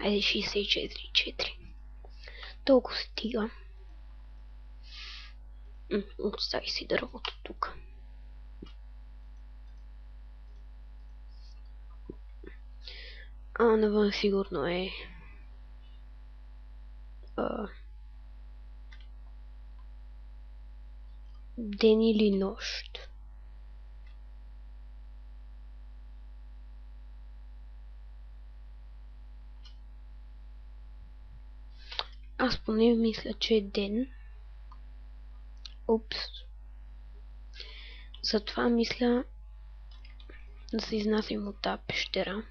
Айде 64,4. Толкова стига. Остави си дървото тук. Навън сигурно е ден или нощ. Аз поне мисля, че е ден. Упс. Затова мисля да се изнасям от тази пещера.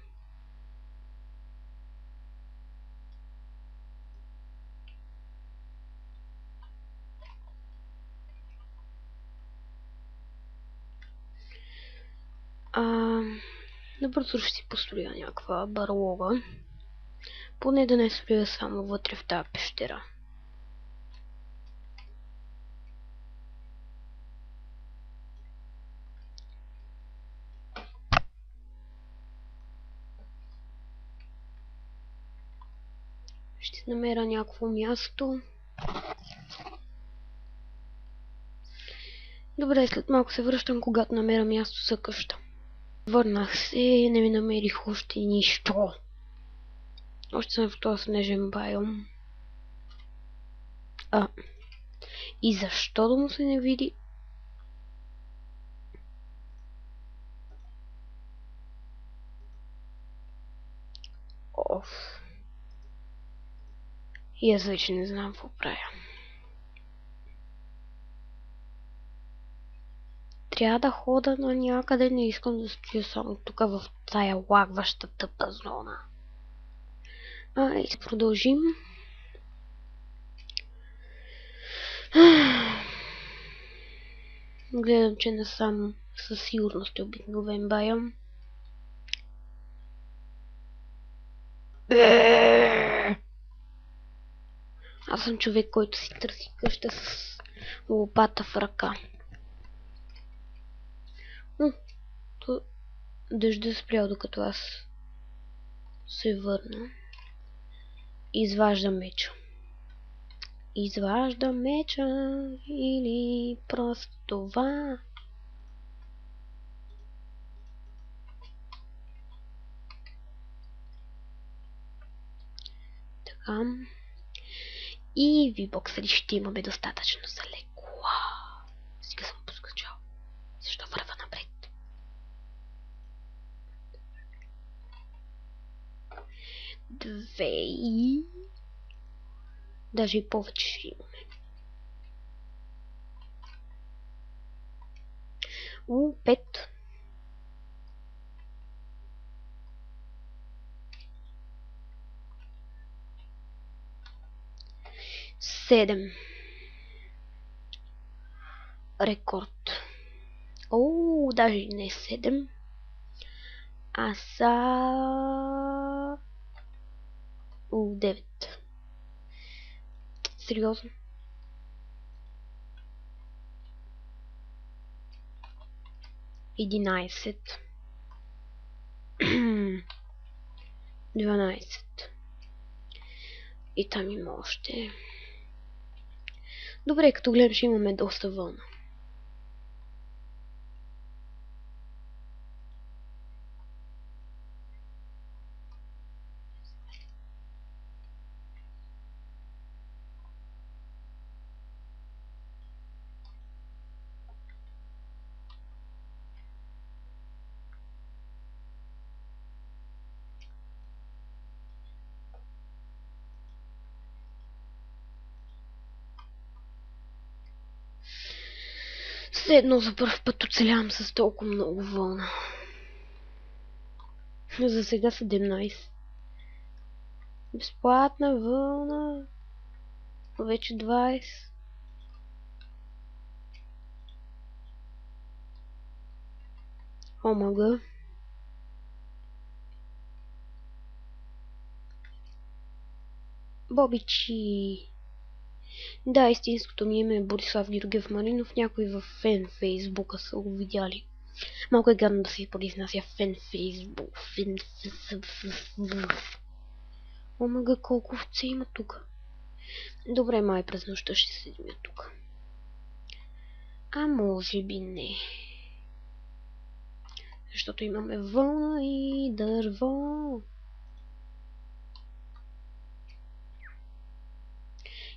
Набързо ще си построя някаква барлога. Поне да не стоя само вътре в тази пещера. Ще намеря някакво място. Добре, след малко се връщам, когато намеря място за къща. Върнах се, не ми намерих още нищо. Още съм в този снежен байом. И защо да му се не види? И аз вече не знам какво правя. Трябва да хода на някъде, не искам да стоя само тук в тая лагваща тъпа зона. И се продължим. Гледам, че насам със сигурност е обикновен байом. Аз съм човек, който си търси къща с лопата в ръка. Дъжда спрял, докато аз се върна. Изваждам меча. Изваждам меча или просто това. Така. И V-Box ще имаме достатъчно за леко. Сега съм поскачал. Защо върва напред? Две и... даже и повече ще имаме. 5. 7. Рекорд. Даже не 7. А са... 9. Сериозно? Единайсет. 12. И там има още. Добре, като гледам, ще имаме доста вълна. Все едно за първ път оцелявам с толкова много вълна. За сега 17. Безплатна вълна. Вече 20. Омага. Бобичи. Да, истинското ми име е Борислав Георгиев Маринов. Някой в фен Фейсбука са го видяли. Малко е гадно да се произнася фен Фейсбук. Омага, колко овце има тук. Добре, май през нощта ще седим тук. А може би не. Защото имаме вълна и дърво.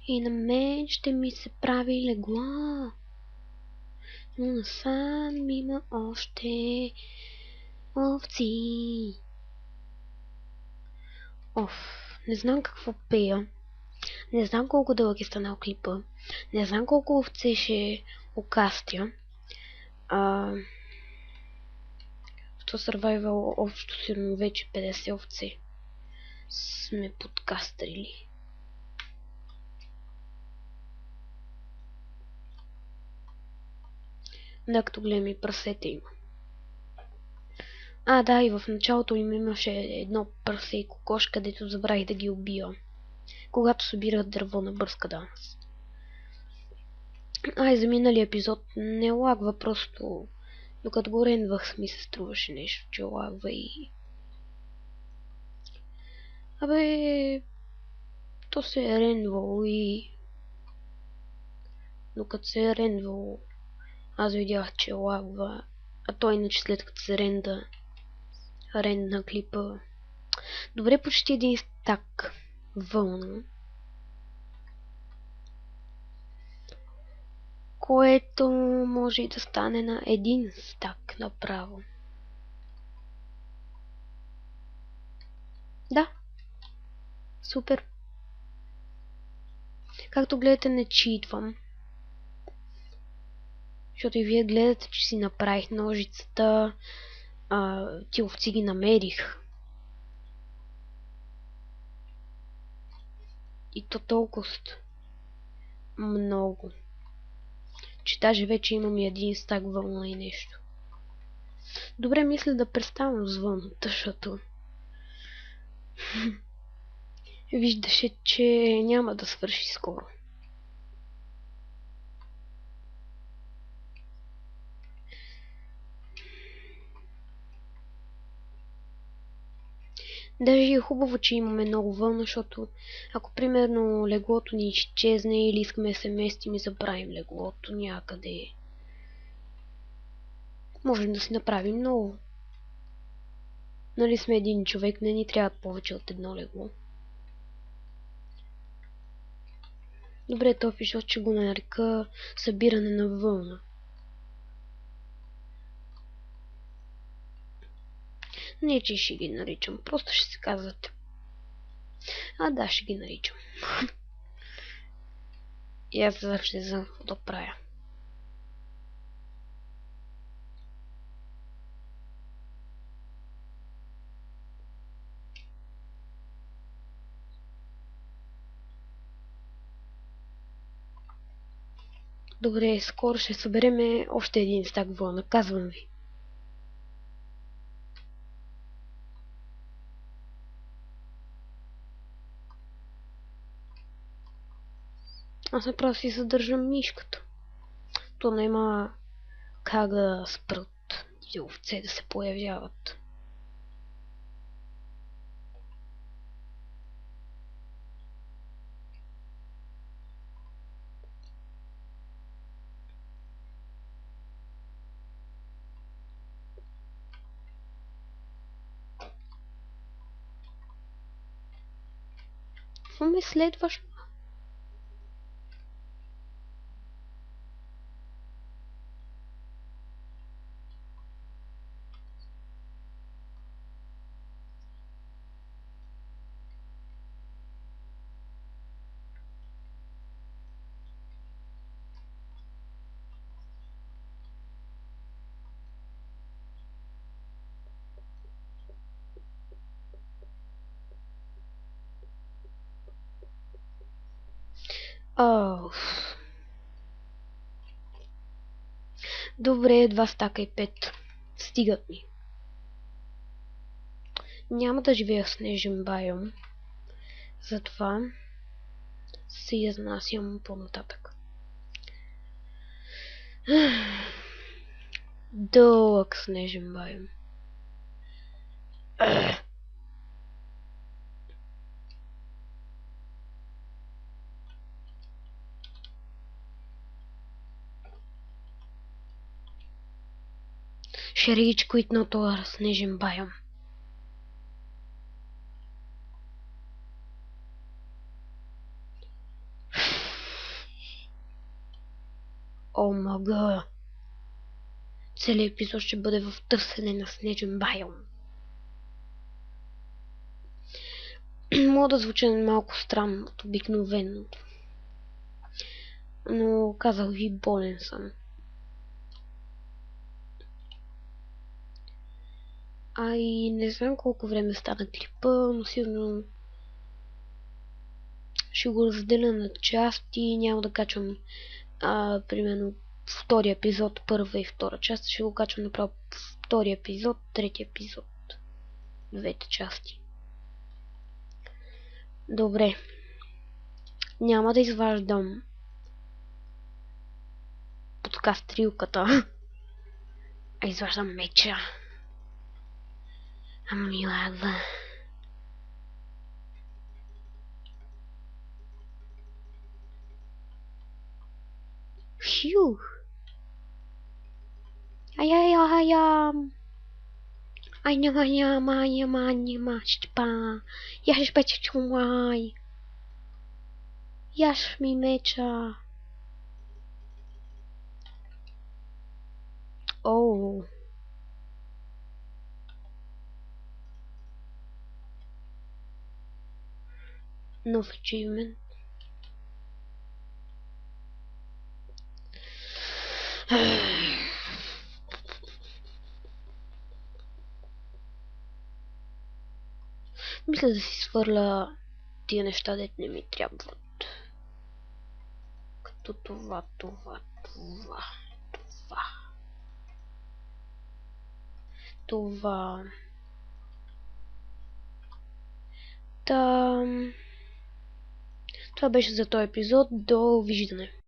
И на мен ще ми се прави легло. Но насам има още овци. Не знам какво пея. Не знам колко дълъг е станал клипа. Не знам колко овце ще окастя. В това survival общо сигурно вече 50 овце сме подкастрили. Да, като гледам и прасете има. Да, и в началото им имаше едно прасе и кокош, където забравих да ги убия. Когато събирах дърво на бързка данс. И за миналия епизод не лагва, просто докато го рендвах ми се струваше нещо, че лагва и... То се е рендвало и... Докато се е рендвало, аз видях, че лагва, а той иначе след като се рендна клипа. Добре, почти един стак вълна. Което може и да стане на един стак направо. Да. Супер. Както гледате, не читвам. Защото и вие гледате, че си направих ножицата. Ти овци ги намерих. И то толкова много. Че даже вече имам и един стак вълна и нещо. Добре, мисля да преставам с вълната, защото виждаше, че няма да свърши скоро. Даже е хубаво, че имаме много вълна, защото ако примерно леглото ни изчезне или искаме да се местим и забравим леглото някъде, можем да си направим ново. Нали сме един човек, не ни трябва повече от едно легло. Добре, този епизод ще го нарека събиране на вълна. Не, че ще ги наричам, просто ще се казват. Да, ще ги наричам. И аз ще знам какво да правя. Добре, скоро ще събереме още един стак вълна, казвам ви. Аз направо си задържам мишката. То няма как да спрат тези овце да се появяват. Какво ме следваш? Добре, 2 стака и 5. Стигат ми. Няма да живея в снежен байом. Затова се изнасям по-нататък. Дълъг снежен байом. Ще рage quit на този снежен байом. О мага. Целият епизод ще бъде в търсене на снежен байом. Мога да звуча малко странно от обикновеното. Но казах ви, болен съм. И не знам колко време стана клипа, но сигурно ще го разделя на части. Няма да качвам примерно втори епизод, първа и втора част. Ще го качвам направо втори епизод, трети епизод. Двете части. Добре. Няма да изваждам подкастрилката. Изваждам меча. Ами ладно. Хю. Ай, няма, щепа. Я ще пече чумай. Яш ми меча. Оу. Нов achievement. Мисля да си свърля тия неща, дет не ми трябват. Като това. Това беше за този епизод. Довиждане.